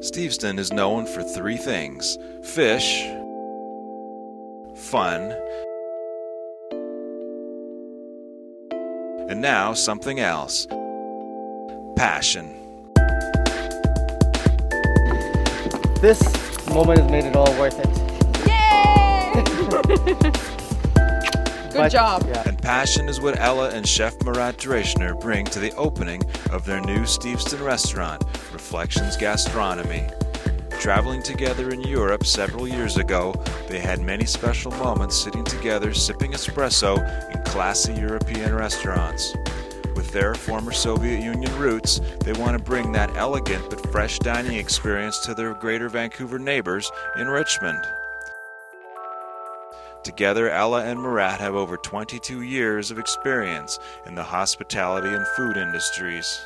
Steveston is known for three things: fish, fun, and now something else: passion. This moment has made it all worth it. Yay! Good job. Yeah. And passion is what Ella and Chef Marat Dreyshner bring to the opening of their new Steveston restaurant, Reflections Gastronomy. Traveling together in Europe several years ago, they had many special moments sitting together sipping espresso in classy European restaurants. With their former Soviet Union roots, they want to bring that elegant but fresh dining experience to their Greater Vancouver neighbors in Richmond. Together, Ella and Marat have over 22 years of experience in the hospitality and food industries.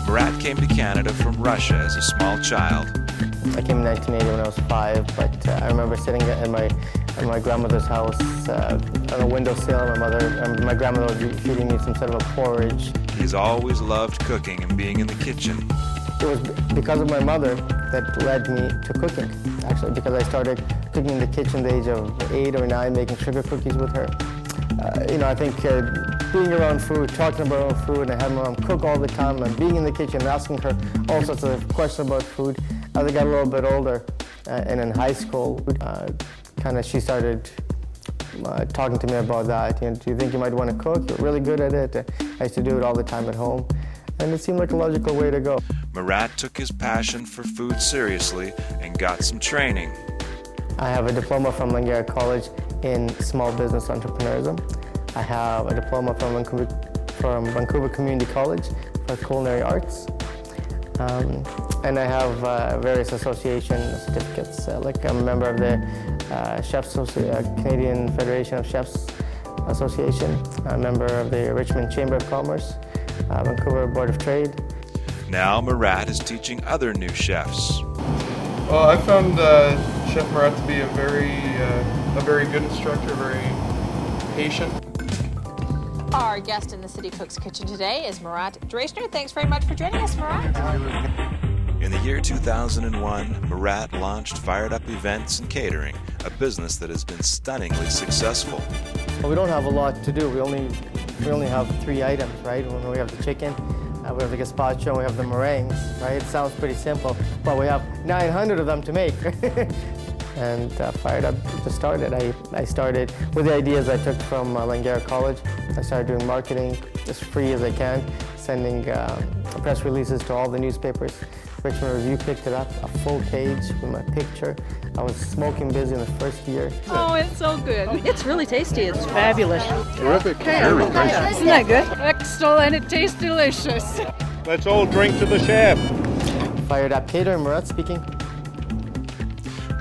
Marat came to Canada from Russia as a small child. I came in 1980 when I was 5, but I remember sitting at my grandmother's house on a windowsill. My grandmother would be feeding me some sort of a porridge. He's always loved cooking and being in the kitchen. It was because of my mother that led me to cooking, actually, because I started cooking in the kitchen at the age of 8 or 9, making sugar cookies with her. I think being around food, talking about food, and having my mom cook all the time, and being in the kitchen, asking her all sorts of questions about food. As I got a little bit older, and in high school, she started talking to me about that. Do you think you might want to cook? You're really good at it. I used to do it all the time at home, and it seemed like a logical way to go. Marat took his passion for food seriously and got some training. I have a diploma from Langara College in small business entrepreneurism. I have a diploma from Vancouver Community College for culinary arts. And I have various association certificates. Like I'm a member of the Canadian Federation of Chefs Association, a member of the Richmond Chamber of Commerce, Vancouver Board of Trade. Now Marat is teaching other new chefs. Well, I found Chef Marat to be a very good instructor, very patient. Our guest in the City Cook's Kitchen today is Marat Dreyshner. Thanks very much for joining us, Marat. In the year 2001, Marat launched Fired Up Events and Catering, a business that has been stunningly successful. Well, we don't have a lot to do. We only have 3 items, right? We have the chicken, we have the gazpacho, and we have the meringues, right? It sounds pretty simple, but we have 900 of them to make. And Fired Up just started. I started with the ideas I took from Langara College. I started doing marketing as free as I can, sending press releases to all the newspapers. Richmond Review picked it up, a full page with my picture. I was smoking busy in the first year. Oh, it's so good. It's really tasty. It's fabulous. Terrific. Very nice. Isn't that good? Excellent. It tastes delicious. Let's all drink to the chef. Fired Up Catering, Marat speaking.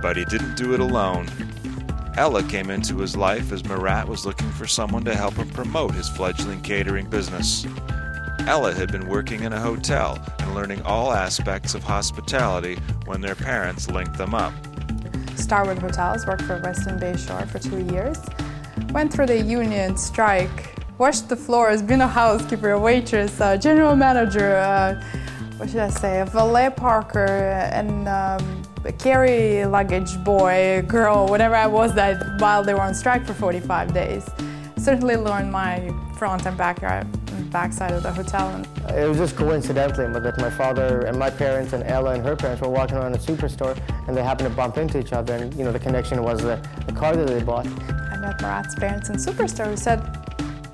But he didn't do it alone. Ella came into his life as Marat was looking for someone to help him promote his fledgling catering business. Ella had been working in a hotel and learning all aspects of hospitality when their parents linked them up. Starwood Hotels, worked for Western Bay Shore for 2 years. Went through the union strike, washed the floors, been a housekeeper, a waitress, a general manager, a valet parker, and a carry luggage boy, girl, whatever I was that while they were on strike for 45 days. Certainly learned my front and back side of the hotel. It was just coincidentally that my father and my parents and Ella and her parents were walking around a superstore and they happened to bump into each other, and the connection was the car that they bought. I met Marat's parents in Superstore who said,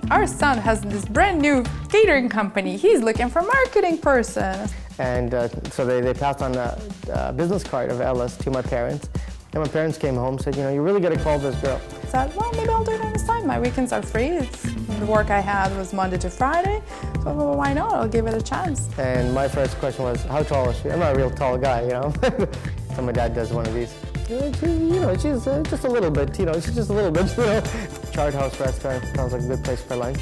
our son has this brand new catering company. He's looking for a marketing person. And so they passed on a business card of Ella's to my parents. And my parents came home and said, you really got to call this girl. I said, well, maybe I'll do it on the side. My weekends are free. The work I had was Monday to Friday. So well, why not? I'll give it a chance. And my first question was, how tall is she? I'm not a real tall guy, So my dad does one of these. She's just a little bit, she's just a little bit, Chart House Restaurant sounds like a good place for lunch.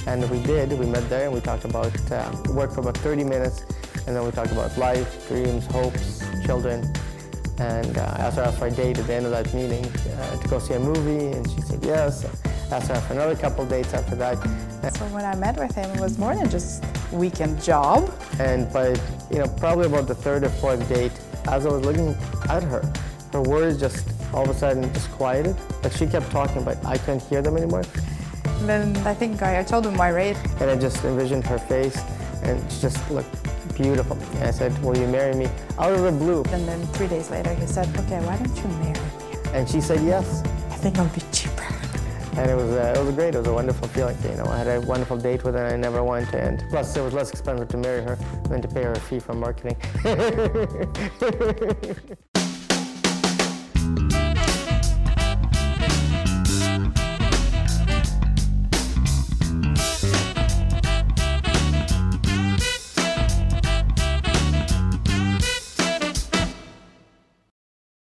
And we met there and we talked about, worked for about 30 minutes. And then we talked about life, dreams, hopes, children. And I asked her out for a date at the end of that meeting to go see a movie, and she said yes. Asked her out for another couple dates after that. So when I met with him, it was more than just weekend job. And by, probably about the third or fourth date, as I was looking at her, her words just all of a sudden just quieted. Like she kept talking, but I couldn't hear them anymore. And then I think I told him my rate. And I just envisioned her face, and she just looked beautiful. And I said, will you marry me? Out of the blue. And then 3 days later, he said, okay, why don't you marry me? And she said yes. I think I'll be cheaper. And it was great. It was a wonderful feeling. I had a wonderful date with her, and I never wanted to end. Plus, it was less expensive to marry her than to pay her a fee for marketing.